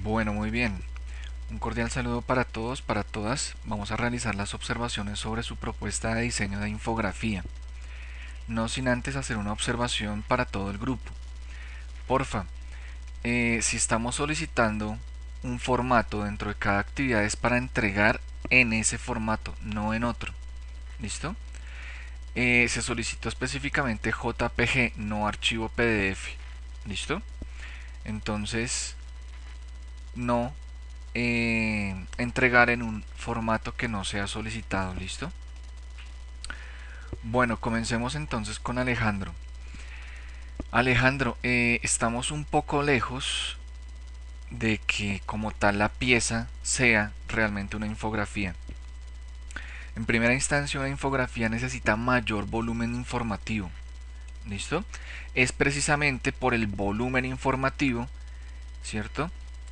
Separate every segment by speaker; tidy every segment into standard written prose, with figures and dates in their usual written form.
Speaker 1: Bueno, muy bien. Un cordial saludo para todos, para todas. Vamos a realizar las observaciones sobre su propuesta de diseño de infografía. No sin antes hacer una observación para todo el grupo. Porfa, si estamos solicitando un formato dentro de cada actividad es para entregar en ese formato, no en otro. ¿Listo? Se solicitó específicamente JPG, no archivo PDF. ¿Listo? Entonces, no entregar en un formato que no sea solicitado. ¿Listo? Bueno, comencemos entonces con Alejandro. Alejandro, estamos un poco lejos de que como tal la pieza sea realmente una infografía. En primera instancia, una infografía necesita mayor volumen informativo. ¿Listo? Es precisamente por el volumen informativo, ¿cierto?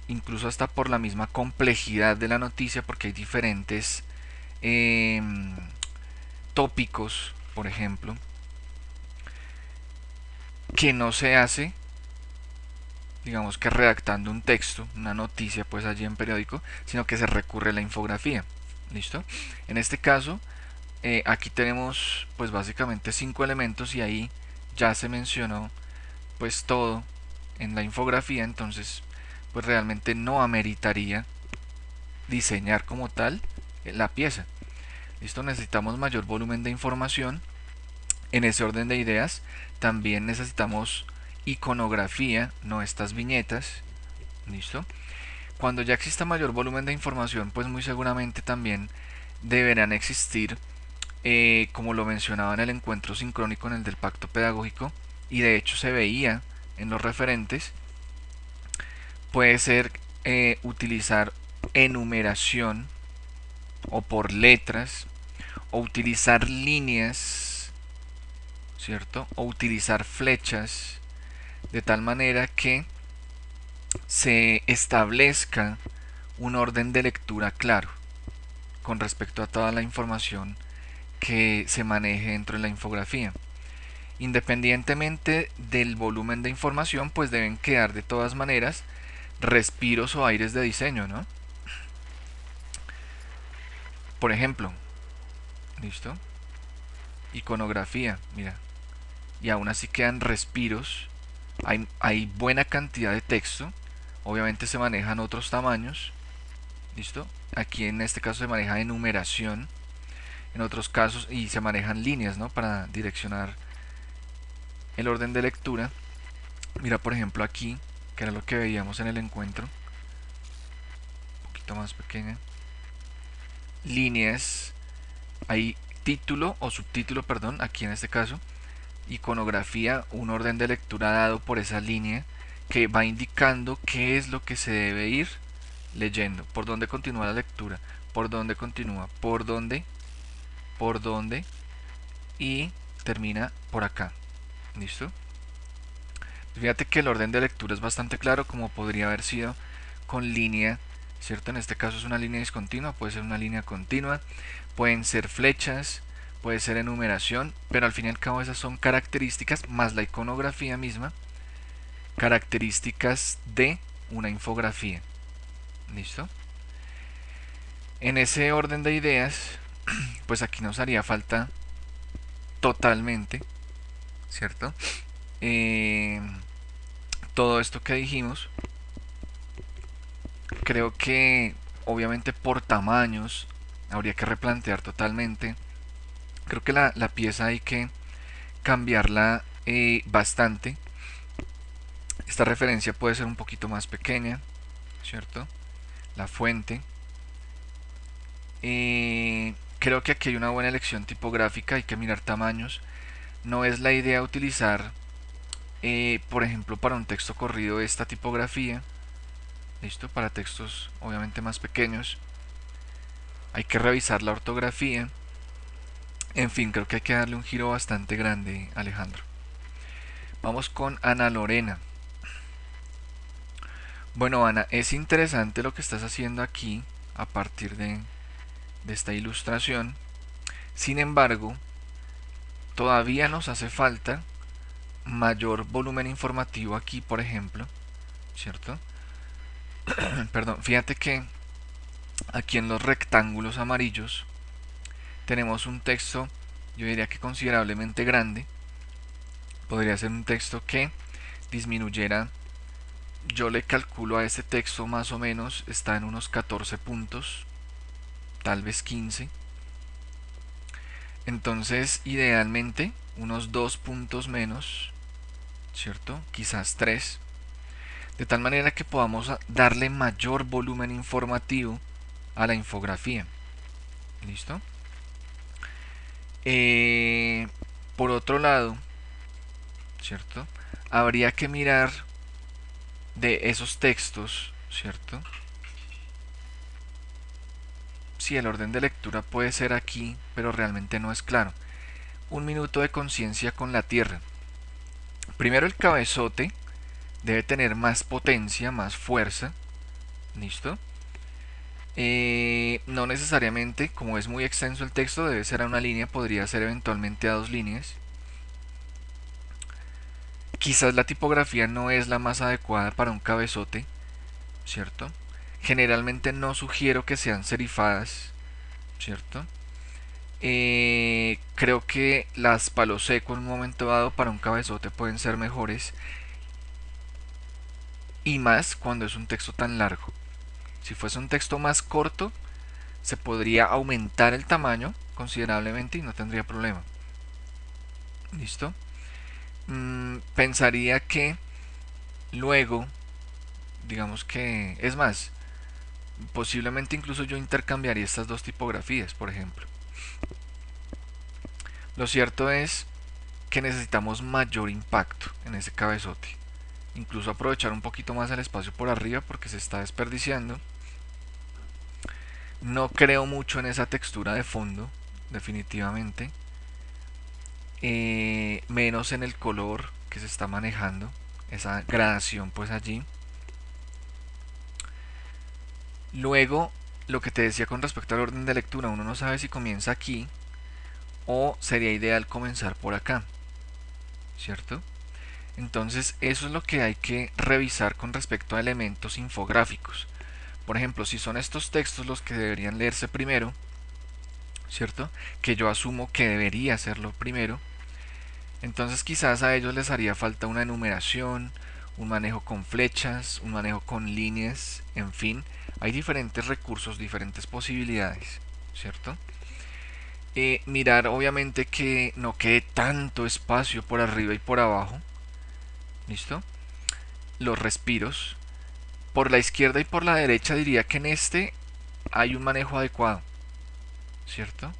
Speaker 1: Incluso hasta por la misma complejidad de la noticia, porque hay diferentes eh, tópicos, por ejemplo, que no se hace, digamos que redactando un texto, una noticia pues allí en periódico, sino que se recurre a la infografía. ¿Listo? En este caso, aquí tenemos pues básicamente 5 elementos y ahí ya se mencionó pues todo en la infografía, entonces pues realmente no ameritaría diseñar como tal la pieza. ¿Listo? Necesitamos mayor volumen de información. En ese orden de ideas, también necesitamos iconografía, no estas viñetas. ¿Listo? Cuando ya exista mayor volumen de información, pues muy seguramente también deberán existir, como lo mencionaba en el encuentro sincrónico en el del pacto pedagógico, y de hecho se veía en los referentes, puede ser utilizar enumeración o por letras, o utilizar líneas, ¿cierto? O utilizar flechas, de tal manera que se establezca un orden de lectura claro con respecto a toda la información que se maneje dentro de la infografía. Independientemente del volumen de información, pues deben quedar de todas maneras respiros o aires de diseño, ¿no? Por ejemplo, ¿listo? Iconografía, mira. Y aún así quedan respiros. Hay buena cantidad de texto. Obviamente se manejan otros tamaños. ¿Listo? Aquí en este caso se maneja enumeración. En otros casos, y se manejan líneas, ¿no? Para direccionar el orden de lectura. Mira, por ejemplo, aquí, que era lo que veíamos en el encuentro. Un poquito más pequeña. Líneas. Hay título o subtítulo, perdón, aquí en este caso. Iconografía, un orden de lectura dado por esa línea que va indicando qué es lo que se debe ir leyendo, por dónde continúa la lectura, por dónde continúa, por dónde y termina por acá. ¿Listo? Fíjate que el orden de lectura es bastante claro, como podría haber sido con línea, ¿cierto? En este caso es una línea discontinua, puede ser una línea continua, pueden ser flechas, puede ser enumeración, pero al fin y al cabo esas son características más la iconografía misma, características de una infografía. ¿Listo? En ese orden de ideas, pues aquí nos haría falta totalmente, ¿cierto? Eh, todo esto que dijimos, creo que obviamente por tamaños habría que replantear totalmente. Creo que la pieza hay que cambiarla bastante. Esta referencia puede ser un poquito más pequeña, ¿cierto? La fuente. Creo que aquí hay una buena elección tipográfica, hay que mirar tamaños. No es la idea utilizar, por ejemplo, para un texto corrido esta tipografía. ¿Listo? Para textos obviamente más pequeños. Hay que revisar la ortografía. En fin, creo que hay que darle un giro bastante grande, Alejandro. Vamos con Ana Lorena. Bueno, Ana, es interesante lo que estás haciendo aquí a partir de esta ilustración. Sin embargo, todavía nos hace falta mayor volumen informativo aquí, por ejemplo, ¿cierto? Perdón, fíjate que aquí en los rectángulos amarillos tenemos un texto, yo diría que considerablemente grande. Podría ser un texto que disminuyera, yo le calculo a este texto más o menos, está en unos 14 puntos, tal vez 15. Entonces, idealmente, unos 2 puntos menos, ¿cierto? Quizás 3, de tal manera que podamos darle mayor volumen informativo a la infografía. ¿Listo? Por otro lado, ¿cierto? Habría que mirar de esos textos, ¿cierto? Si el orden de lectura puede ser aquí, pero realmente no es claro. Un minuto de conciencia con la Tierra. Primero, el cabezote debe tener más potencia, más fuerza. ¿Listo? No necesariamente, como es muy extenso el texto, debe ser a una línea, podría ser eventualmente a 2 líneas. Quizás la tipografía no es la más adecuada para un cabezote, ¿cierto? Generalmente no sugiero que sean serifadas, ¿cierto? Creo que las palo seco en un momento dado para un cabezote pueden ser mejores, y más cuando es un texto tan largo. Si fuese un texto más corto, se podría aumentar el tamaño considerablemente y no tendría problema. ¿Listo? Pensaría que luego, digamos que, es más, posiblemente incluso yo intercambiaría estas dos tipografías, por ejemplo. Lo cierto es que necesitamos mayor impacto en ese cabezote. Incluso aprovechar un poquito más el espacio por arriba porque se está desperdiciando. No creo mucho en esa textura de fondo, definitivamente. Menos en el color que se está manejando, esa gradación pues allí. Luego, lo que te decía con respecto al orden de lectura, uno no sabe si comienza aquí o sería ideal comenzar por acá, ¿cierto? Entonces eso es lo que hay que revisar con respecto a elementos infográficos. Por ejemplo, si son estos textos los que deberían leerse primero, ¿cierto? Que yo asumo que debería serlo primero, entonces quizás a ellos les haría falta una enumeración, un manejo con flechas, un manejo con líneas, en fin, hay diferentes recursos, diferentes posibilidades, ¿cierto? Mirar obviamente que no quede tanto espacio por arriba y por abajo, ¿listo? Los respiros. Por la izquierda y por la derecha diría que en este hay un manejo adecuado, ¿cierto?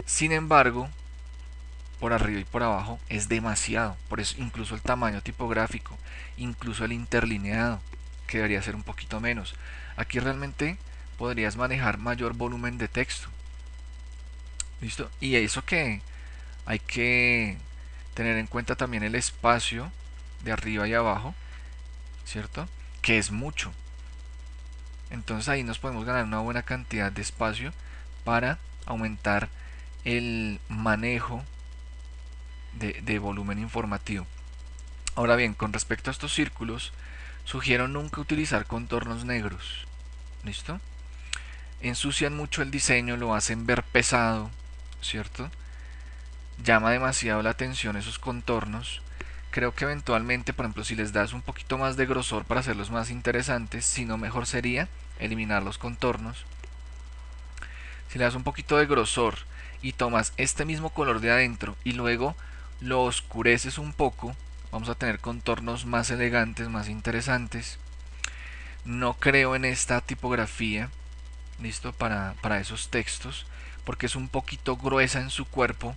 Speaker 1: Sin embargo, por arriba y por abajo es demasiado. Por eso incluso el tamaño tipográfico, incluso el interlineado, que debería ser un poquito menos. Aquí realmente podrías manejar mayor volumen de texto. ¿Listo? Y eso que hay que tener en cuenta también el espacio de arriba y abajo, ¿cierto? Que es mucho. Entonces ahí nos podemos ganar una buena cantidad de espacio para aumentar el manejo de volumen informativo. Ahora bien, con respecto a estos círculos, sugiero nunca utilizar contornos negros. ¿Listo? Ensucian mucho el diseño, lo hacen ver pesado, ¿cierto? Llama demasiado la atención esos contornos. Creo que eventualmente, por ejemplo, si les das un poquito más de grosor para hacerlos más interesantes, si no, mejor sería eliminar los contornos. Si le das un poquito de grosor y tomas este mismo color de adentro y luego lo oscureces un poco, vamos a tener contornos más elegantes, más interesantes. No creo en esta tipografía, listo, para esos textos, porque es un poquito gruesa en su cuerpo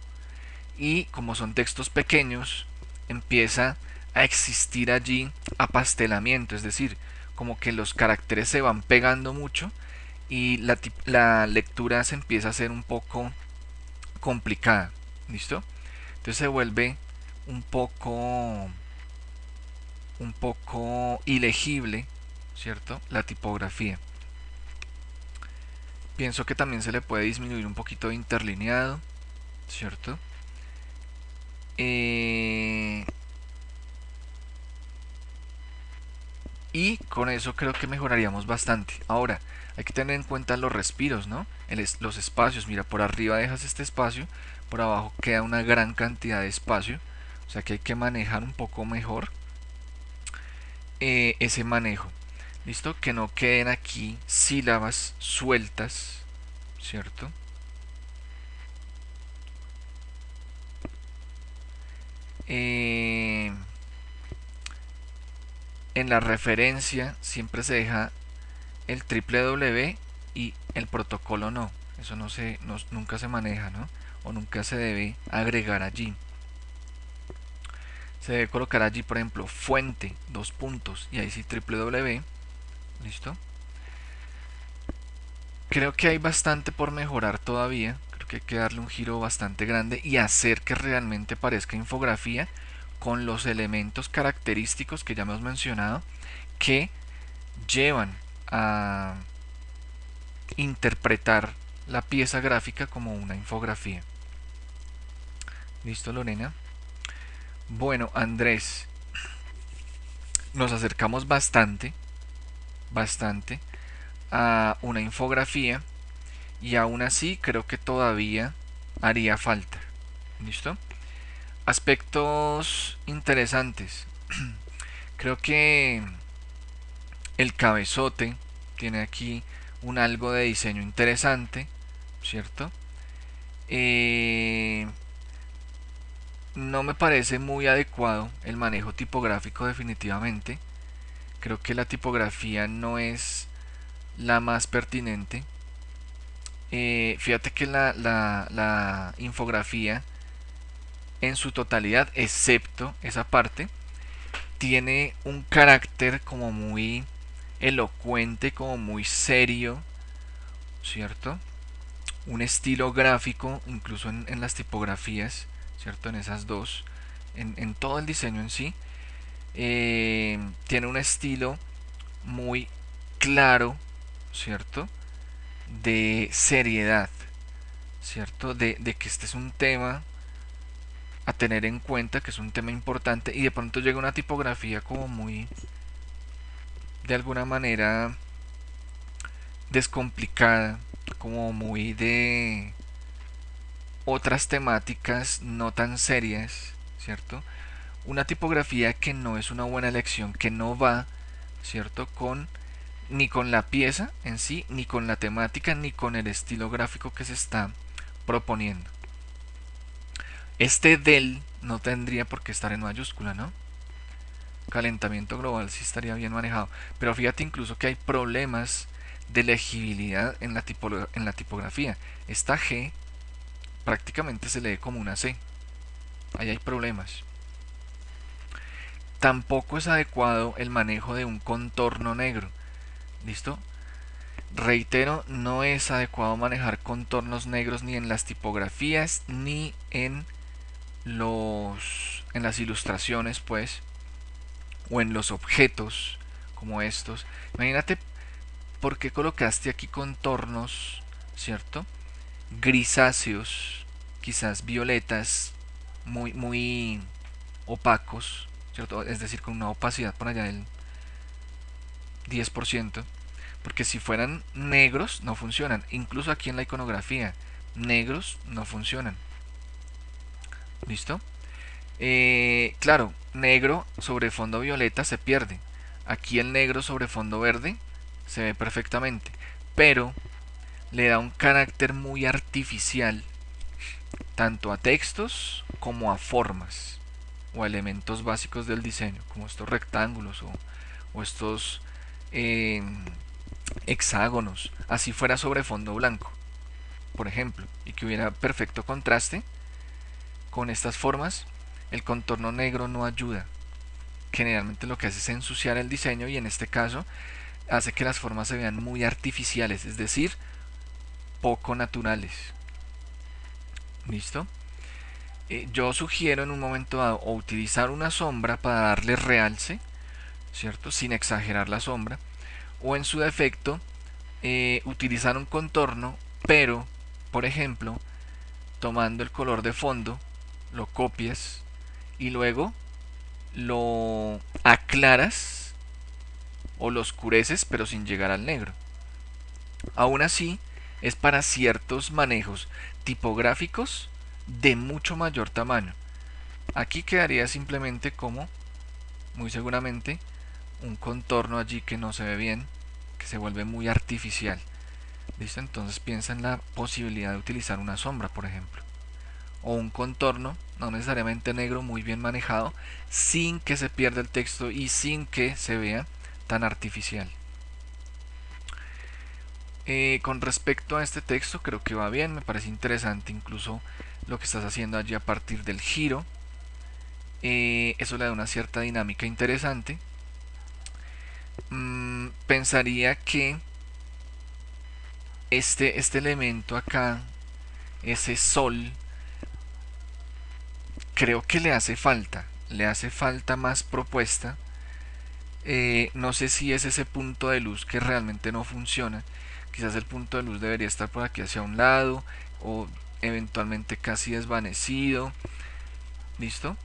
Speaker 1: y como son textos pequeños, empieza a existir allí apastelamiento, es decir, como que los caracteres se van pegando mucho y la lectura se empieza a hacer un poco complicada, ¿listo? Entonces se vuelve un poco ilegible, ¿cierto? La tipografía. Pienso que también se le puede disminuir un poquito de interlineado, ¿cierto? y con eso creo que mejoraríamos bastante. Ahora, hay que tener en cuenta los respiros, ¿no? Los espacios. Mira, por arriba dejas este espacio, por abajo queda una gran cantidad de espacio. O sea que hay que manejar un poco mejor ese manejo. ¿Listo? Que no queden aquí sílabas sueltas, ¿cierto? En la referencia siempre se deja el www y el protocolo no. Eso nunca se maneja, ¿no? O nunca se debe agregar allí. Se debe colocar allí, por ejemplo, fuente, dos puntos, y ahí sí www. ¿Listo? Creo que hay bastante por mejorar todavía. Creo que hay que darle un giro bastante grande y hacer que realmente parezca infografía con los elementos característicos que ya hemos mencionado que llevan a interpretar la pieza gráfica como una infografía. ¿Listo, Lorena? Bueno, Andrés, nos acercamos bastante a una infografía y aún así creo que todavía haría falta. ¿Listo? Aspectos interesantes. Creo que el cabezote tiene aquí un algo de diseño interesante, ¿cierto? No me parece muy adecuado el manejo tipográfico definitivamente. Creo que la tipografía no es la más pertinente. Fíjate que la infografía en su totalidad, excepto esa parte, tiene un carácter como muy elocuente, como muy serio, ¿cierto? Un estilo gráfico, incluso en las tipografías, ¿cierto? En esas dos, en todo el diseño en sí, tiene un estilo muy claro, ¿cierto? De seriedad, ¿cierto? De que este es un tema a tener en cuenta, que es un tema importante, y de pronto llega una tipografía como muy, de alguna manera, descomplicada, como muy de otras temáticas no tan serias, ¿cierto? Una tipografía que no es una buena elección, que no va, ¿cierto? Ni con la pieza en sí, ni con la temática, ni con el estilo gráfico que se está proponiendo. Este del no tendría por qué estar en mayúscula, ¿no? Calentamiento global sí estaría bien manejado. Pero fíjate incluso que hay problemas de legibilidad en la tipografía. Esta G prácticamente se lee como una C. Ahí hay problemas. Tampoco es adecuado el manejo de un contorno negro. ¿Listo? Reitero, no es adecuado manejar contornos negros ni en las tipografías ni en las ilustraciones, pues, o en los objetos como estos. Imagínate por qué colocaste aquí contornos, ¿cierto? Grisáceos, quizás violetas, muy opacos, ¿cierto? Es decir, con una opacidad por allá del 10%, porque si fueran negros no funcionan, incluso aquí en la iconografía, negros no funcionan. ¿Listo? Claro, negro sobre fondo violeta se pierde. Aquí el negro sobre fondo verde se ve perfectamente, pero le da un carácter muy artificial tanto a textos como a formas o a elementos básicos del diseño, como estos rectángulos o estos eh, hexágonos, así fuera sobre fondo blanco, por ejemplo, y que hubiera perfecto contraste con estas formas. El contorno negro no ayuda. Generalmente lo que hace es ensuciar el diseño y en este caso hace que las formas se vean muy artificiales, es decir, poco naturales. ¿Listo? Yo sugiero en un momento dado o utilizar una sombra para darle realce, ¿cierto? Sin exagerar la sombra, o en su defecto utilizar un contorno, pero, por ejemplo, tomando el color de fondo, lo copias y luego lo aclaras o lo oscureces pero sin llegar al negro. Aún así, es para ciertos manejos tipográficos de mucho mayor tamaño. Aquí quedaría simplemente como, muy seguramente, un contorno allí que no se ve bien, que se vuelve muy artificial. ¿Listo? Entonces piensa en la posibilidad de utilizar una sombra, por ejemplo. O un contorno, no necesariamente negro, muy bien manejado, sin que se pierda el texto y sin que se vea tan artificial. Con respecto a este texto, creo que va bien, me parece interesante incluso lo que estás haciendo allí a partir del giro. Eso le da una cierta dinámica interesante. Pensaría que este elemento acá, ese sol, creo que le hace falta más propuesta. No sé si es ese punto de luz que realmente no funciona. Quizás el punto de luz debería estar por aquí hacia un lado o eventualmente casi desvanecido. ¿Listo?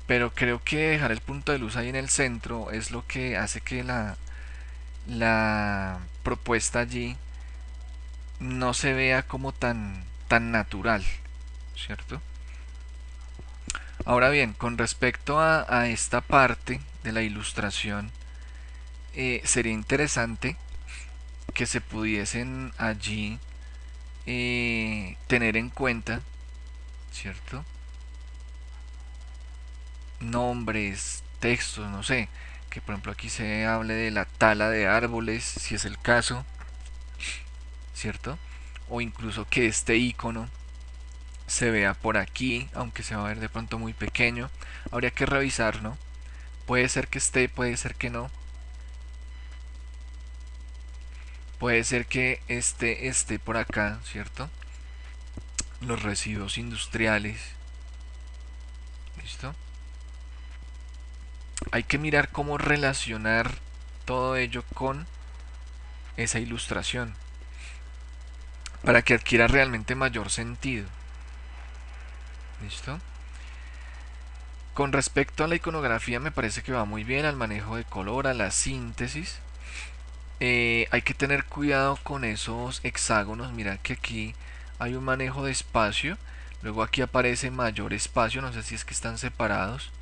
Speaker 1: Pero creo que dejar el punto de luz ahí en el centro es lo que hace que la propuesta allí no se vea como tan natural, ¿cierto? Ahora bien, con respecto a esta parte de la ilustración, sería interesante que se pudiesen allí tener en cuenta, ¿cierto? Nombres, textos, no sé, que por ejemplo aquí se hable de la tala de árboles, si es el caso, ¿cierto? O incluso que este icono se vea por aquí, aunque se va a ver de pronto muy pequeño. Habría que revisar, ¿no? Puede ser que esté, puede ser que no. Puede ser que esté por acá, ¿cierto? Los residuos industriales. ¿Listo? Hay que mirar cómo relacionar todo ello con esa ilustración para que adquiera realmente mayor sentido. ¿Listo? Con respecto a la iconografía me parece que va muy bien, al manejo de color, a la síntesis. Hay que tener cuidado con esos hexágonos. Mira que aquí hay un manejo de espacio. Luego aquí aparece mayor espacio. No sé si es que están separados.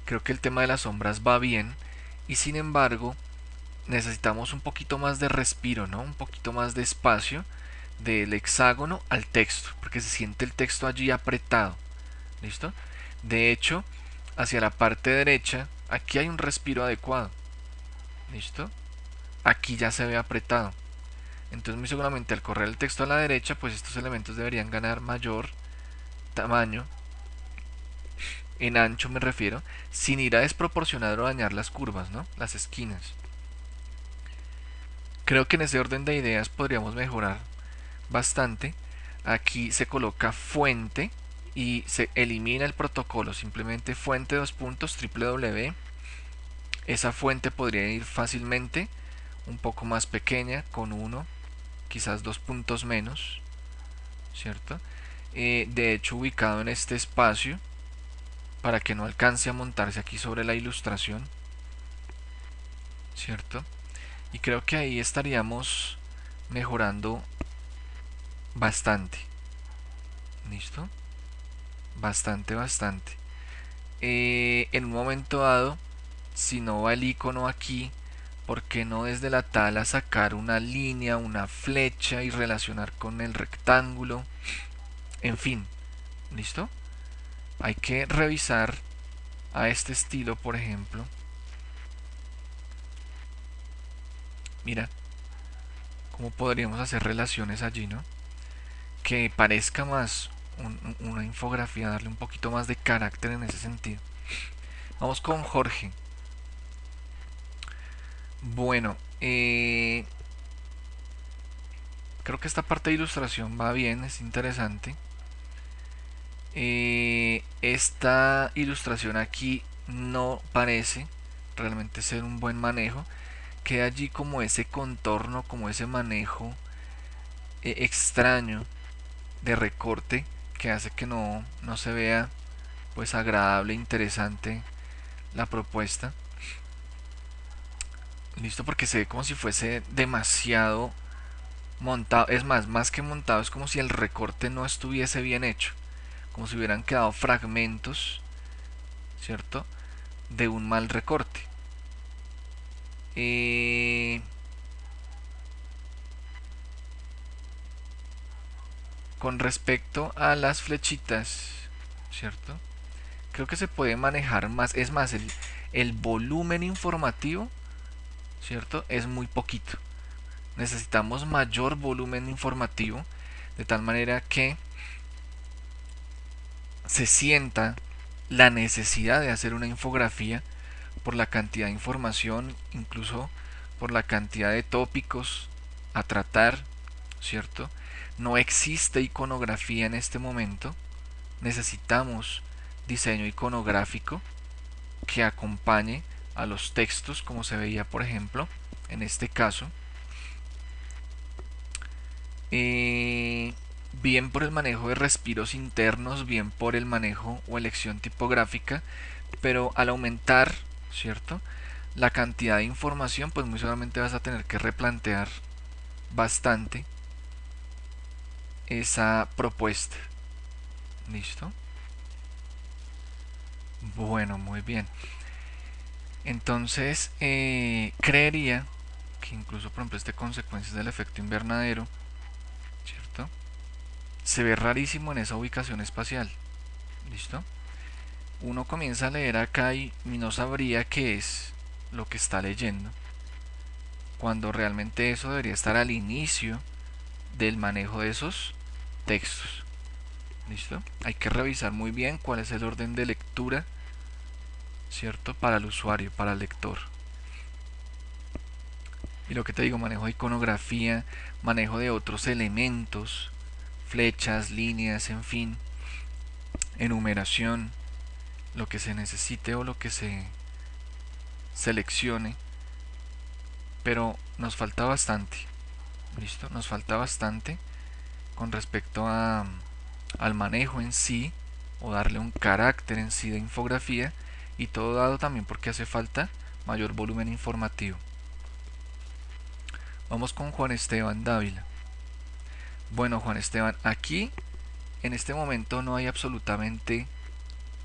Speaker 1: Creo que el tema de las sombras va bien. Y sin embargo, necesitamos un poquito más de respiro, ¿no? Un poquito más de espacio del hexágono al texto. Porque se siente el texto allí apretado. ¿Listo? De hecho, hacia la parte derecha, aquí hay un respiro adecuado. ¿Listo? Aquí ya se ve apretado. Entonces muy seguramente al correr el texto a la derecha, pues estos elementos deberían ganar mayor tamaño, en ancho me refiero, sin ir a desproporcionar o dañar las curvas, ¿no? Las esquinas. Creo que en ese orden de ideas podríamos mejorar bastante. Aquí se coloca fuente y se elimina el protocolo, simplemente fuente dos puntos www. Esa fuente podría ir fácilmente un poco más pequeña, con uno, quizás 2 puntos menos, ¿cierto? De hecho, ubicado en este espacio, para que no alcance a montarse aquí sobre la ilustración, ¿cierto? Y creo que ahí estaríamos mejorando bastante. ¿Listo? Bastante, bastante. En un momento dado, si no va el icono aquí, ¿por qué no desde la tala sacar una línea, una flecha y relacionar con el rectángulo? En fin, ¿listo? Hay que revisar a este estilo, por ejemplo. Mira, cómo podríamos hacer relaciones allí, ¿no? Que parezca más una infografía, darle un poquito más de carácter en ese sentido. Vamos con Jorge. Bueno, creo que esta parte de ilustración va bien, es interesante. Esta ilustración aquí no parece realmente ser un buen manejo. Queda allí como ese contorno, como ese manejo extraño de recorte que hace que no se vea pues agradable, interesante la propuesta. Listo, porque se ve como si fuese demasiado montado. Es más que montado, es como si el recorte no estuviese bien hecho. Como si hubieran quedado fragmentos, ¿cierto? De un mal recorte. Eh, con respecto a las flechitas, ¿cierto? Creo que se puede manejar más. Es más, el volumen informativo, ¿cierto? Es muy poquito. Necesitamos mayor volumen informativo de tal manera que se sienta la necesidad de hacer una infografía por la cantidad de información, incluso por la cantidad de tópicos a tratar, ¿cierto? No existe iconografía en este momento. Necesitamos diseño iconográfico que acompañe a los textos, como se veía, por ejemplo, en este caso. Bien por el manejo de respiros internos, bien por el manejo o elección tipográfica, pero al aumentar, ¿cierto?, la cantidad de información, pues muy seguramente vas a tener que replantear bastante esa propuesta. ¿Listo? Bueno, muy bien. Entonces, creería que incluso, por ejemplo, este consecuencias del efecto invernadero, ¿cierto? Se ve rarísimo en esa ubicación espacial. ¿Listo? Uno comienza a leer acá y no sabría qué es lo que está leyendo, cuando realmente eso debería estar al inicio del manejo de esos textos. ¿Listo? Hay que revisar muy bien cuál es el orden de lectura, ¿cierto? Para el usuario, para el lector. Y lo que te digo, manejo de iconografía, manejo de otros elementos, flechas, líneas, en fin, enumeración, lo que se necesite o lo que se seleccione, pero nos falta bastante. ¿Listo? Nos falta bastante con respecto al manejo en sí, o darle un carácter en sí de infografía, y todo dado también porque hace falta mayor volumen informativo. Vamos con Juan Esteban Dávila. Bueno, Juan Esteban, aquí en este momento no hay absolutamente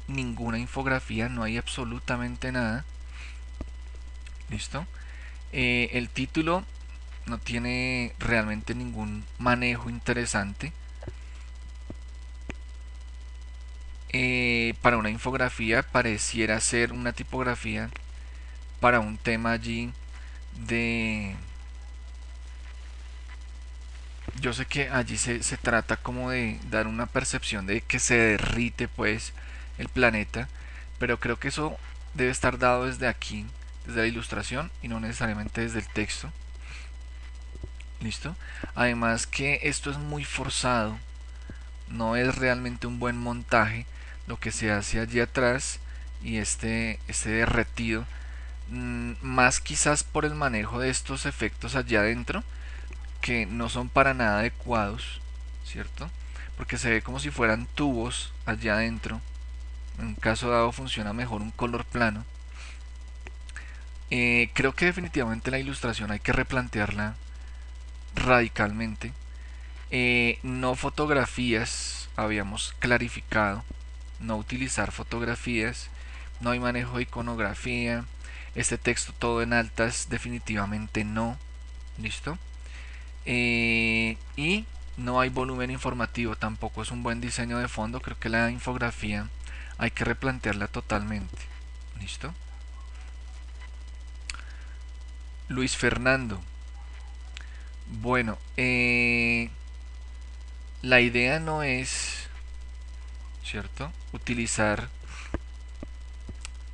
Speaker 1: ninguna infografía, no hay absolutamente nada. ¿Listo? El título no tiene realmente ningún manejo interesante. Para una infografía pareciera ser una tipografía para un tema allí de... Yo sé que allí se trata como de dar una percepción de que se derrite pues el planeta, pero creo que eso debe estar dado desde aquí, desde la ilustración y no necesariamente desde el texto. ¿Listo? Además que esto es muy forzado, no es realmente un buen montaje lo que se hace allí atrás, y este derretido, más quizás por el manejo de estos efectos allá adentro, que no son para nada adecuados, ¿cierto? Porque se ve como si fueran tubos allá adentro. En un caso dado funciona mejor un color plano. Creo que definitivamente la ilustración hay que replantearla radicalmente. No fotografías, habíamos clarificado, no utilizar fotografías, no hay manejo de iconografía, este texto todo en altas definitivamente no, ¿listo? Y no hay volumen informativo, tampoco es un buen diseño de fondo, creo que la infografía hay que replantearla totalmente, ¿listo? Luis Fernando, bueno, la idea no es, ¿cierto?, utilizar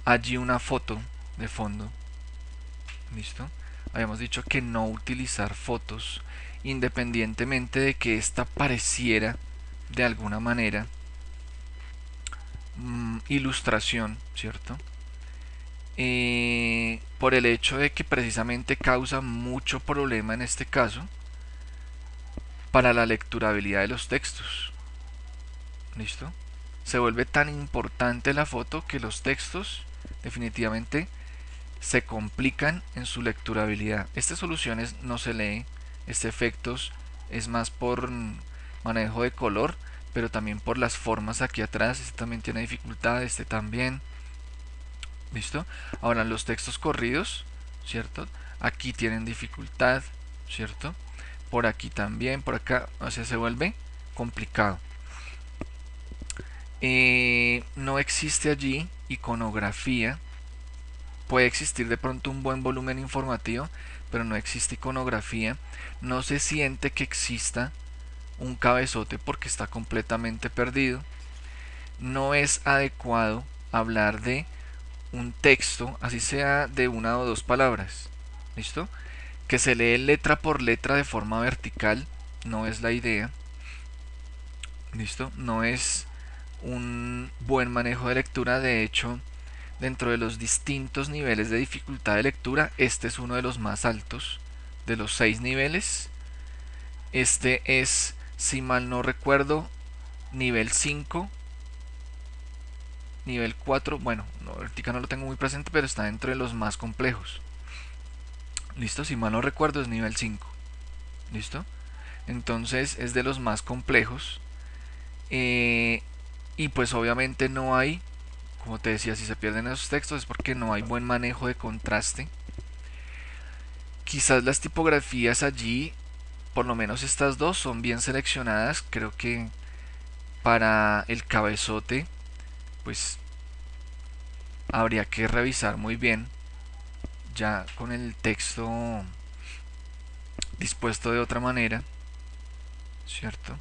Speaker 1: allí una foto de fondo. ¿Listo? Habíamos dicho que no utilizar fotos, independientemente de que esta pareciera de alguna manera ilustración, ¿cierto? Por el hecho de que precisamente causa mucho problema en este caso para la lecturabilidad de los textos. ¿Listo? Se vuelve tan importante la foto que los textos definitivamente se complican en su lecturabilidad. Este soluciones no se lee, este efectos es más por manejo de color, pero también por las formas aquí atrás. Este también tiene dificultad, este también. ¿Listo? Ahora los textos corridos, ¿cierto? Aquí tienen dificultad, ¿cierto? Por aquí también, por acá, o sea, se vuelve complicado. No existe allí iconografía. Puede existir de pronto un buen volumen informativo, pero no existe iconografía. No se siente que exista un cabezote porque está completamente perdido. No es adecuado hablar de un texto, así sea de una o dos palabras. ¿Listo? Que se lee letra por letra de forma vertical, no es la idea. ¿Listo? No es un buen manejo de lectura. De hecho, dentro de los distintos niveles de dificultad de lectura, este es uno de los más altos. De los 6 niveles, este es, si mal no recuerdo, nivel 5, nivel 4. Bueno, no, ahorita no lo tengo muy presente, pero está dentro de los más complejos. ¿Listo? Si mal no recuerdo, es nivel 5. ¿Listo? Entonces es de los más complejos. Y pues obviamente no hay, como te decía, si se pierden esos textos es porque no hay buen manejo de contraste. Quizás las tipografías allí, por lo menos estas dos, son bien seleccionadas. Creo que para el cabezote, pues habría que revisar muy bien, ya con el texto dispuesto de otra manera, ¿cierto?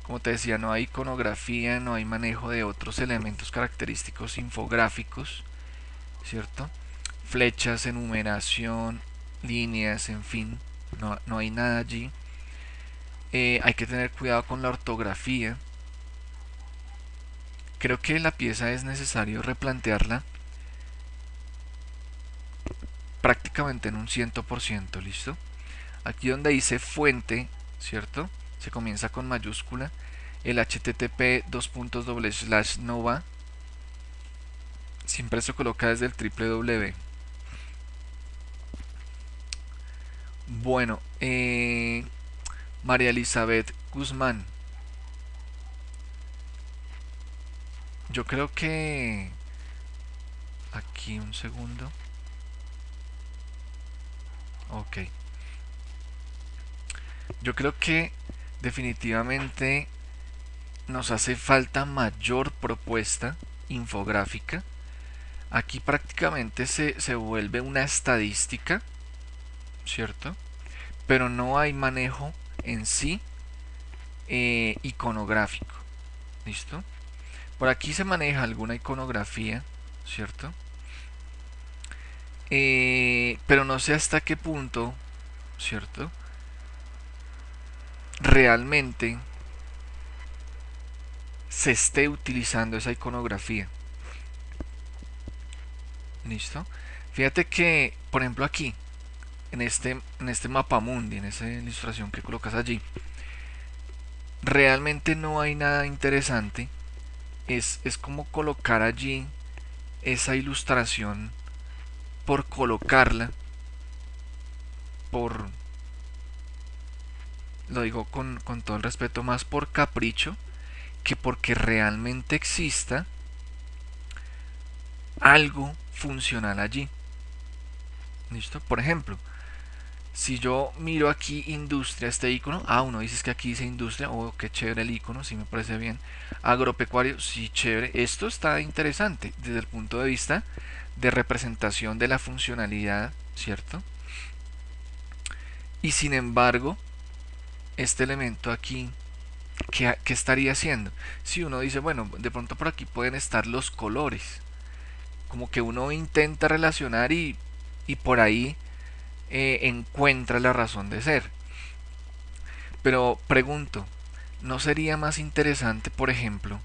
Speaker 1: Como te decía, no hay iconografía, no hay manejo de otros elementos característicos infográficos, ¿cierto? Flechas, enumeración, líneas, en fin, no hay nada allí. Hay que tener cuidado con la ortografía. Creo que la pieza es necesario replantearla prácticamente en un 100%, ¿listo? Aquí donde dice fuente, ¿cierto? Se comienza con mayúscula. El http no va. Siempre se coloca desde el www. Bueno, María Elizabeth Guzmán. Yo creo que... Aquí un segundo. Ok. Yo creo que definitivamente nos hace falta mayor propuesta infográfica. Aquí prácticamente se vuelve una estadística, ¿cierto? Pero no hay manejo en sí iconográfico. ¿Listo? Por aquí se maneja alguna iconografía, ¿cierto? Pero no sé hasta qué punto, ¿cierto? Realmente se esté utilizando esa iconografía. ¿Listo? Fíjate que, por ejemplo, aquí, en este mapa mundi, en esa ilustración que colocas allí, realmente no hay nada interesante. Es como colocar allí esa ilustración por colocarla, por, lo digo con todo el respeto, más por capricho que porque realmente exista algo funcional allí. ¿Listo? Por ejemplo, si yo miro aquí industria, este icono, uno dice que aquí dice industria, qué chévere el icono, sí me parece bien. Agropecuario, sí, chévere. Esto está interesante desde el punto de vista de representación de la funcionalidad, ¿cierto? Y sin embargo, este elemento aquí, ¿qué estaría haciendo? Si uno dice, bueno, de pronto por aquí pueden estar los colores, como que uno intenta relacionar y por ahí encuentra la razón de ser. Pero pregunto, ¿no sería más interesante, por ejemplo,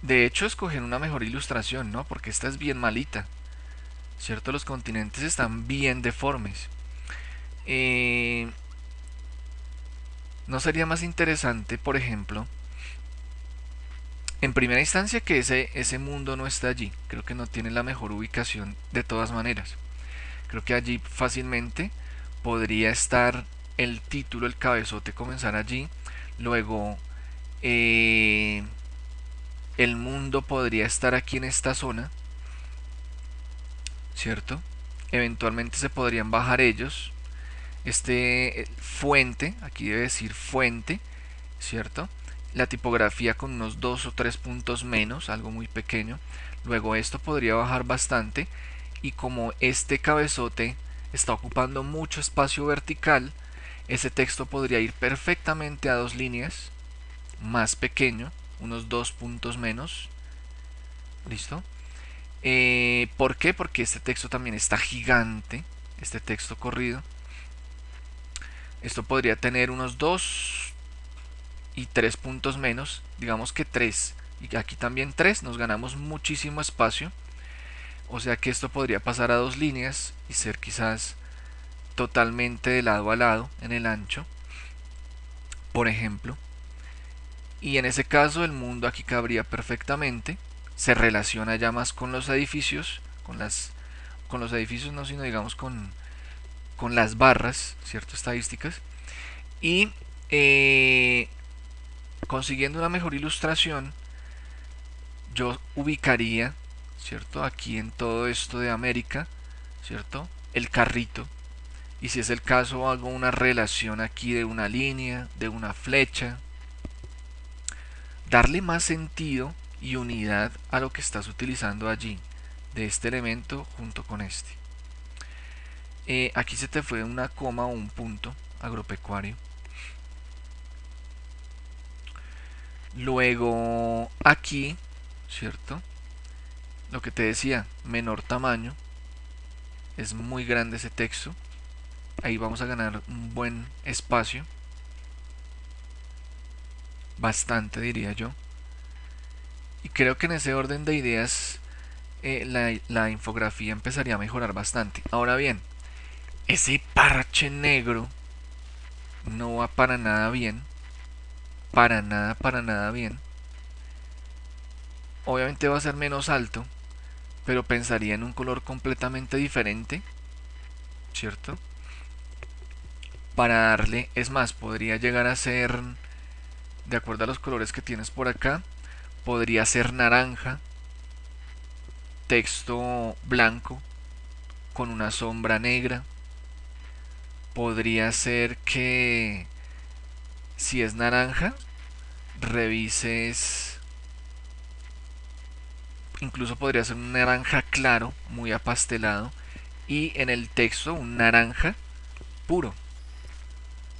Speaker 1: de hecho escoger una mejor ilustración, ¿no? Porque esta es bien malita, ¿cierto? Los continentes están bien deformes. ¿No sería más interesante, por ejemplo, En primera instancia que ese mundo no está allí, creo que no tiene la mejor ubicación de todas maneras. Creo que allí fácilmente podría estar el título, el cabezote comenzar allí, luego eh, el mundo podría estar aquí en esta zona, ¿cierto? Eventualmente se podrían bajar ellos. Fuente, aquí debe decir fuente, ¿cierto? La tipografía con unos 2 o 3 puntos menos, algo muy pequeño. Luego esto podría bajar bastante y como este cabezote está ocupando mucho espacio vertical, ese texto podría ir perfectamente a 2 líneas, más pequeño, unos 2 puntos menos. ¿Listo? ¿Por qué? Porque este texto también está gigante, este texto corrido. Esto podría tener unos 2 y 3 puntos menos, digamos que 3 y aquí también 3, nos ganamos muchísimo espacio. O sea que esto podría pasar a 2 líneas y ser quizás totalmente de lado a lado en el ancho, por ejemplo. Y en ese caso el mundo aquí cabría perfectamente. Se relaciona ya más con los edificios, con los edificios no, sino digamos con las barras, ¿cierto? Estadísticas. Y consiguiendo una mejor ilustración, yo ubicaría, ¿cierto? Aquí en todo esto de América, ¿cierto? El carrito. Y si es el caso, hago una relación aquí de una línea, de una flecha. Darle más sentido y unidad a lo que estás utilizando allí, de este elemento junto con este. Aquí se te fue una coma o un punto agropecuario. Luego aquí, ¿cierto? Lo que te decía, menor tamaño. Es muy grande ese texto. Ahí vamos a ganar un buen espacio. Bastante diría yo. Y creo que en ese orden de ideas la infografía empezaría a mejorar bastante. Ahora bien, ese parche negro no va para nada bien. Para nada bien. Obviamente va a ser menos alto, pero pensaría en un color completamente diferente, ¿cierto? Para darle, es más, podría llegar a ser, de acuerdo a los colores que tienes por acá, podría ser naranja, texto blanco con una sombra negra. Podría ser que si es naranja, revises, incluso podría ser un naranja claro, muy apastelado, y en el texto un naranja puro.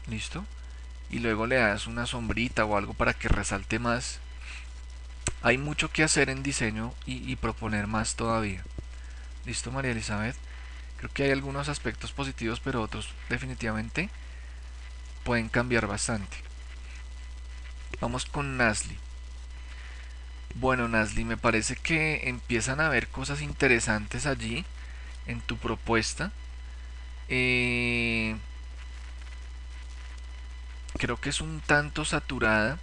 Speaker 1: ¿Listo? Y luego le das una sombrita o algo para que resalte más. Hay mucho que hacer en diseño y proponer más todavía. ¿Listo, María Elizabeth? Creo que hay algunos aspectos positivos, pero otros definitivamente pueden cambiar bastante. Vamos con Nasli. Bueno, Nasli, me parece que empiezan a haber cosas interesantes allí en tu propuesta. Creo que es un tanto saturada,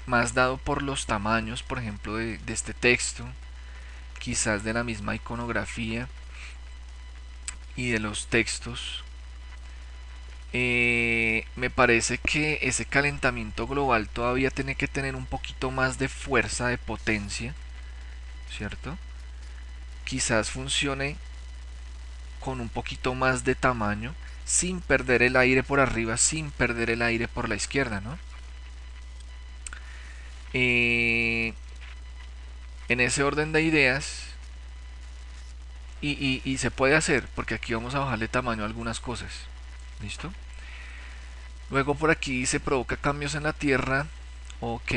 Speaker 1: más dado por los tamaños, por ejemplo, de este texto, quizás de la misma iconografía y de los textos. Me parece que ese calentamiento global todavía tiene que tener un poquito más de fuerza, de potencia, ¿cierto? Quizás funcione con un poquito más de tamaño, sin perder el aire por arriba, sin perder el aire por la izquierda, ¿no? En ese orden de ideas, y se puede hacer, porque aquí vamos a bajarle tamaño a algunas cosas. ¿Listo? Luego por aquí se provoca cambios en la tierra. Ok.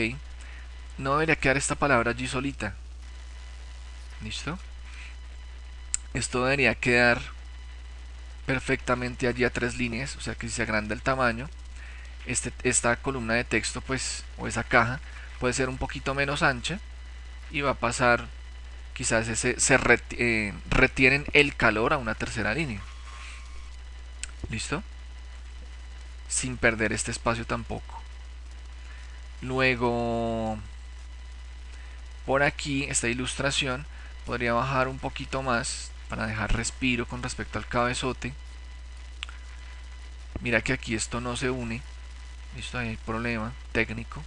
Speaker 1: No debería quedar esta palabra allí solita. ¿Listo? Esto debería quedar perfectamente allí a 3 líneas. O sea que si se agranda el tamaño, esta columna de texto, pues, o esa caja, puede ser un poquito menos ancha. Y va a pasar, quizás retienen el calor a una tercera línea. ¿Listo? Sin perder este espacio tampoco. Luego, Por aquí, esta ilustración, podría bajar un poquito más para dejar respiro con respecto al cabezote. Mira que aquí esto no se une. Listo, ahí hay problema técnico.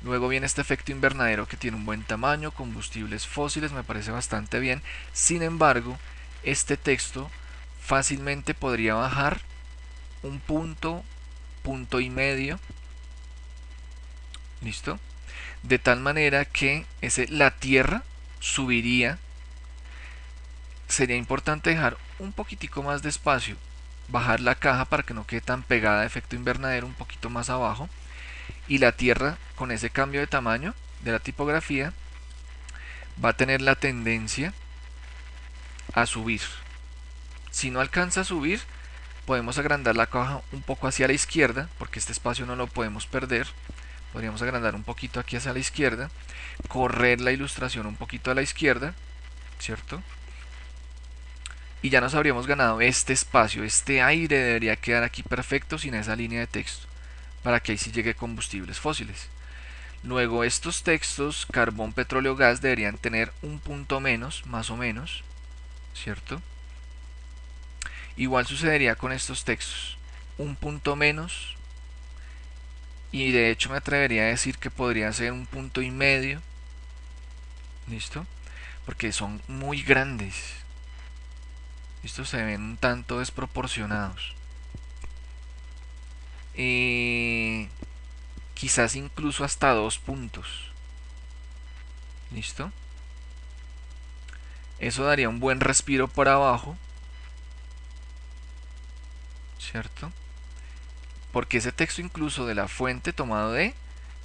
Speaker 1: Luego viene este efecto invernadero que tiene un buen tamaño, combustibles fósiles, me parece bastante bien. Sin embargo, este texto fácilmente podría bajar un punto, punto y medio. ¿Listo? De tal manera que la Tierra subiría. Sería importante dejar un poquitico más de espacio, bajar la caja para que no quede tan pegada de efecto invernadero, un poquito más abajo, y la Tierra con ese cambio de tamaño de la tipografía va a tener la tendencia a subir. Si no alcanza a subir, podemos agrandar la caja un poco hacia la izquierda, porque este espacio no lo podemos perder. Podríamos agrandar un poquito aquí hacia la izquierda, correr la ilustración un poquito a la izquierda, ¿cierto? Y ya nos habríamos ganado este espacio, este aire debería quedar aquí perfecto sin esa línea de texto, para que ahí sí llegue combustibles fósiles. Luego estos textos, carbón, petróleo, gas, deberían tener un punto menos, más o menos, ¿cierto? Igual sucedería con estos textos, un punto menos, y de hecho me atrevería a decir que podría ser un punto y medio, ¿listo? Porque son muy grandes, estos se ven un tanto desproporcionados. Quizás incluso hasta 2 puntos, ¿listo? Eso daría un buen respiro por abajo, ¿cierto? Porque ese texto incluso de la fuente tomado de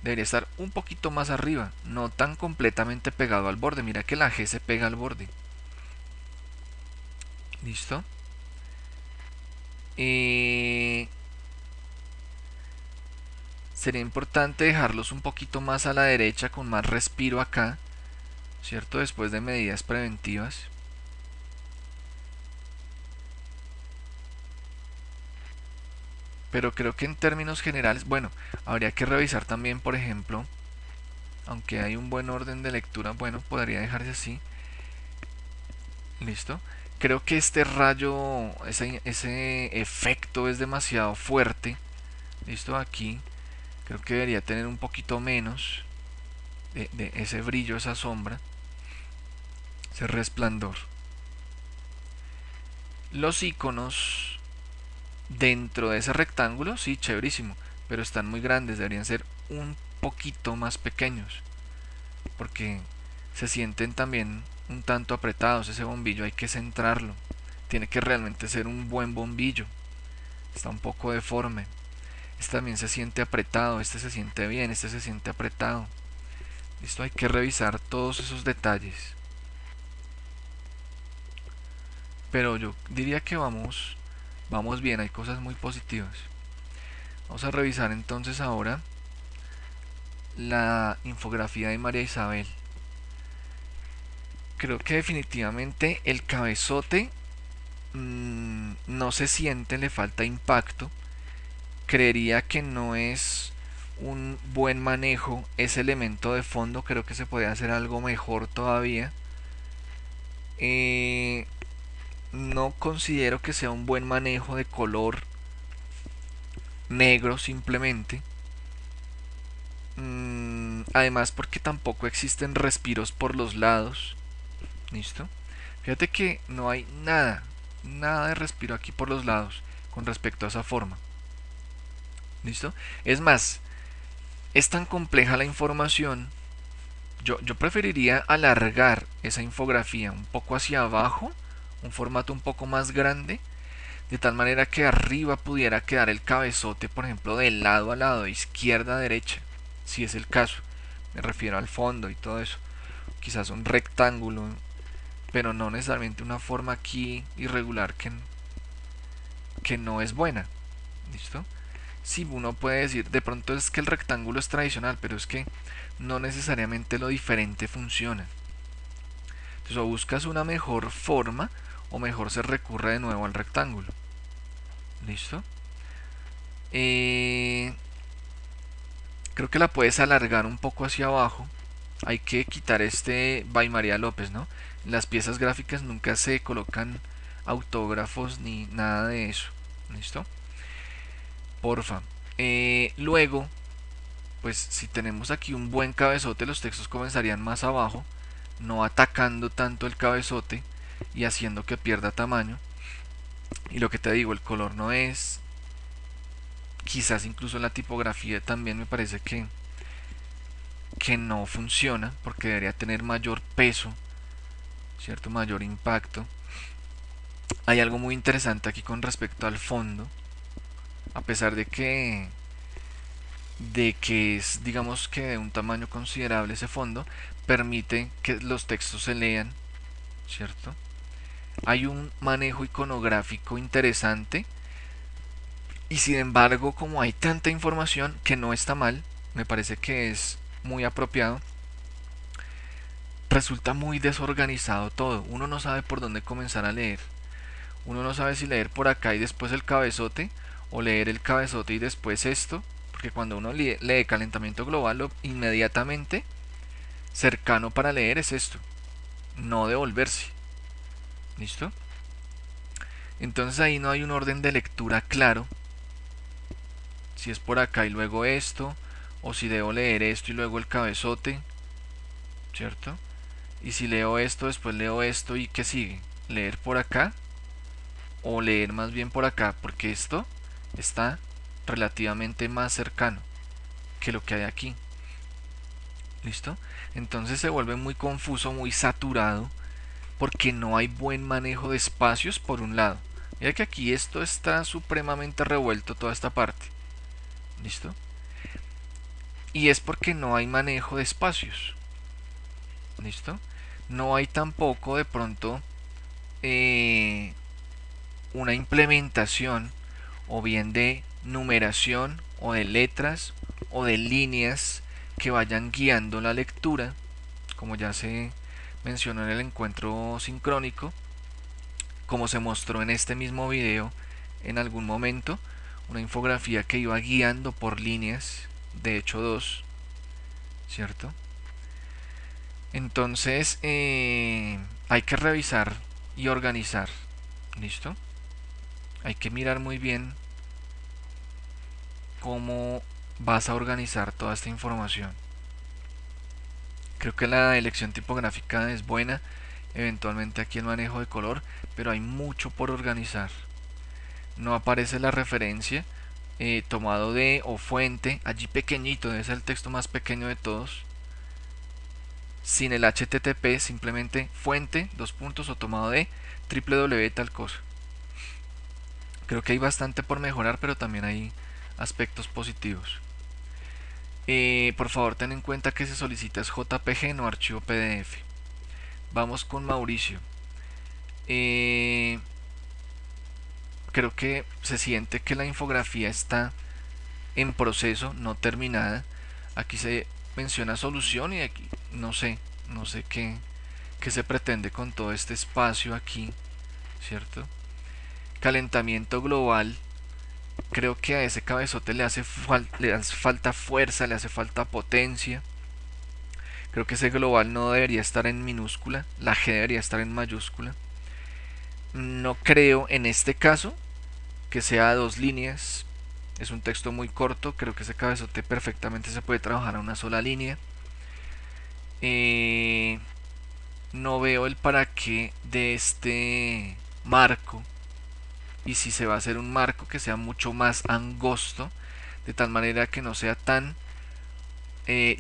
Speaker 1: debería estar un poquito más arriba, no tan completamente pegado al borde. Mira que la G se pega al borde. ¿Listo? Sería importante dejarlos un poquito más a la derecha con más respiro acá, ¿cierto? Después de medidas preventivas. Pero creo que en términos generales, bueno, habría que revisar también, por ejemplo, aunque hay un buen orden de lectura, bueno, podría dejarse así. Listo. Creo que este rayo, ese efecto es demasiado fuerte. Listo, aquí creo que debería tener un poquito menos de ese brillo, esa sombra, ese resplandor. Los iconos dentro de ese rectángulo, sí, chéverísimo, pero están muy grandes, deberían ser un poquito más pequeños, porque se sienten también un tanto apretados. Ese bombillo hay que centrarlo, tiene que realmente ser un buen bombillo, está un poco deforme. Este también se siente apretado, este se siente bien, este se siente apretado. Listo, hay que revisar todos esos detalles. Pero yo diría que vamos bien, hay cosas muy positivas. Vamos a revisar entonces ahora la infografía de María Isabel. Creo que definitivamente el cabezote no se siente, le falta impacto. Creería que no es un buen manejo ese elemento de fondo, creo que se puede hacer algo mejor todavía. No considero que sea un buen manejo de color negro simplemente. Además porque tampoco existen respiros por los lados. ¿Listo? Fíjate que no hay nada de respiro aquí por los lados con respecto a esa forma. ¿Listo? Es más, es tan compleja la información. Yo preferiría alargar esa infografía un poco hacia abajo, un formato un poco más grande, de tal manera que arriba pudiera quedar el cabezote, por ejemplo, de lado a lado, izquierda a derecha, si es el caso. Me refiero al fondo y todo eso. Quizás un rectángulo, pero no necesariamente una forma aquí irregular que no es buena. ¿Listo? Sí, uno puede decir, de pronto es que el rectángulo es tradicional, pero es que no necesariamente lo diferente funciona. Entonces, o buscas una mejor forma o mejor se recurre de nuevo al rectángulo. ¿Listo? Creo que la puedes alargar un poco hacia abajo. hay que quitar este by María López, ¿no? En las piezas gráficas nunca se colocan autógrafos ni nada de eso. ¿Listo? Porfa. Luego, pues si tenemos aquí un buen cabezote, los textos comenzarían más abajo, no atacando tanto el cabezote y haciendo que pierda tamaño. Y lo que te digo, el color no es, quizás incluso en la tipografía también me parece que no funciona, porque debería tener mayor peso, cierto, mayor impacto. Hay algo muy interesante aquí con respecto al fondo, a pesar de que es, digamos, que de un tamaño considerable ese fondo, permite que los textos se lean, cierto. Hay un manejo iconográfico interesante, y sin embargo, como hay tanta información, que no está mal, me parece que es muy apropiado, resulta muy desorganizado todo. Uno no sabe por dónde comenzar a leer. Uno no sabe si leer por acá y después el cabezote, o leer el cabezote y después esto, porque cuando uno lee calentamiento global, lo inmediatamente cercano para leer es esto, no devolverse. ¿Listo? Entonces ahí no hay un orden de lectura claro, si es por acá y luego esto, o si debo leer esto y luego el cabezote, ¿cierto? Y si leo esto, después leo esto y ¿qué sigue? ¿Leer por acá? O leer más bien por acá, porque esto está relativamente más cercano que lo que hay aquí. ¿Listo? Entonces se vuelve muy confuso, muy saturado, porque no hay buen manejo de espacios por un lado. Mira que aquí esto está supremamente revuelto, toda esta parte. ¿Listo? Y es porque no hay manejo de espacios. ¿Listo? No hay tampoco de pronto una implementación o bien de numeración o de letras o de líneas que vayan guiando la lectura, como ya se mencionó en el encuentro sincrónico, como se mostró en este mismo video en algún momento, una infografía que iba guiando por líneas, de hecho dos, ¿cierto? Entonces hay que revisar y organizar, ¿listo? Hay que mirar muy bien cómo vas a organizar toda esta información. Creo que la elección tipográfica es buena, eventualmente aquí el manejo de color, pero hay mucho por organizar. No aparece la referencia tomado de o fuente, allí pequeñito, debe ser el texto más pequeño de todos, sin el HTTP, simplemente fuente, dos puntos o tomado de www tal cosa. Creo que hay bastante por mejorar, pero también hay aspectos positivos. Por favor, ten en cuenta que se solicita es JPG, no archivo PDF. Vamos con Mauricio. Creo que se siente que la infografía está en proceso, no terminada. Aquí se menciona solución y aquí no sé qué se pretende con todo este espacio aquí, ¿cierto? Calentamiento global. Creo que a ese cabezote le hace falta fuerza, le hace falta potencia. Creo que ese global no debería estar en minúscula, la G debería estar en mayúscula. No creo en este caso que sea dos líneas. Es un texto muy corto, creo que ese cabezote perfectamente se puede trabajar a una sola línea. No veo el para qué de este marco, y si se va a hacer un marco que sea mucho más angosto, de tal manera que no sea tan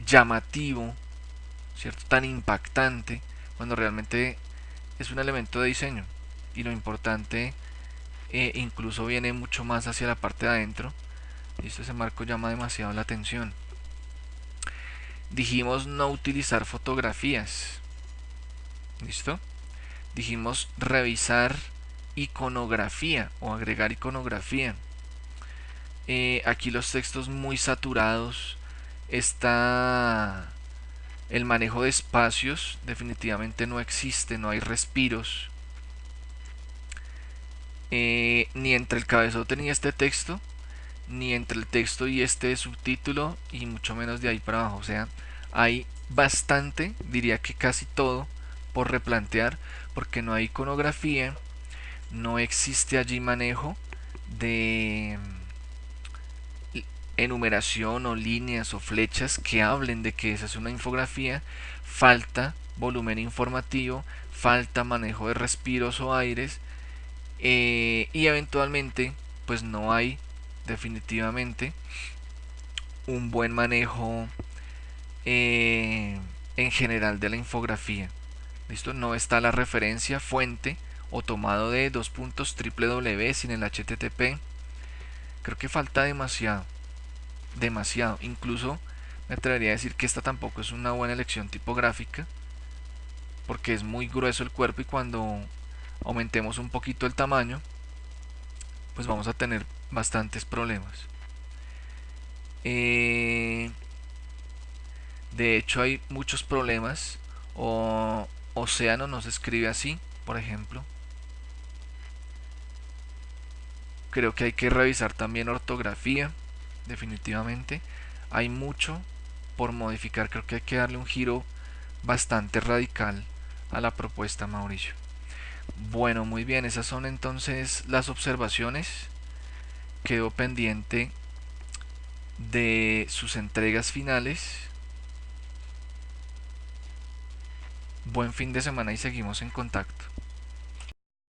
Speaker 1: llamativo, ¿cierto? Tan impactante, cuando realmente es un elemento de diseño y lo importante incluso viene mucho más hacia la parte de adentro. ¿Listo? Ese marco llama demasiado la atención. Dijimos no utilizar fotografías. ¿Listo? Dijimos revisar iconografía o agregar iconografía. Aquí los textos muy saturados. Está el manejo de espacios, definitivamente no existe, no hay respiros. Ni entre el cabezote ni este texto, ni entre el texto y este subtítulo, y mucho menos de ahí para abajo. O sea, Hay bastante, diría que casi todo, por replantear, porque no hay iconografía, no existe allí manejo de enumeración o líneas o flechas que hablen de que esa es una infografía, falta volumen informativo, falta manejo de respiros o aires, y eventualmente pues no hay definitivamente un buen manejo en general de la infografía. ¿Listo? No está la referencia fuente o tomado de www sin el http. Creo que falta demasiado, demasiado. Incluso me atrevería a decir que esta tampoco es una buena elección tipográfica, porque es muy grueso el cuerpo y cuando aumentemos un poquito el tamaño, pues vamos a tener bastantes problemas. De hecho hay muchos problemas. O océano no se escribe así, por ejemplo. Creo que hay que revisar también ortografía, definitivamente. Hay mucho por modificar, creo que hay que darle un giro bastante radical a la propuesta, Mauricio. Bueno, muy bien, esas son entonces las observaciones. Quedo pendiente de sus entregas finales. Buen fin de semana y seguimos en contacto.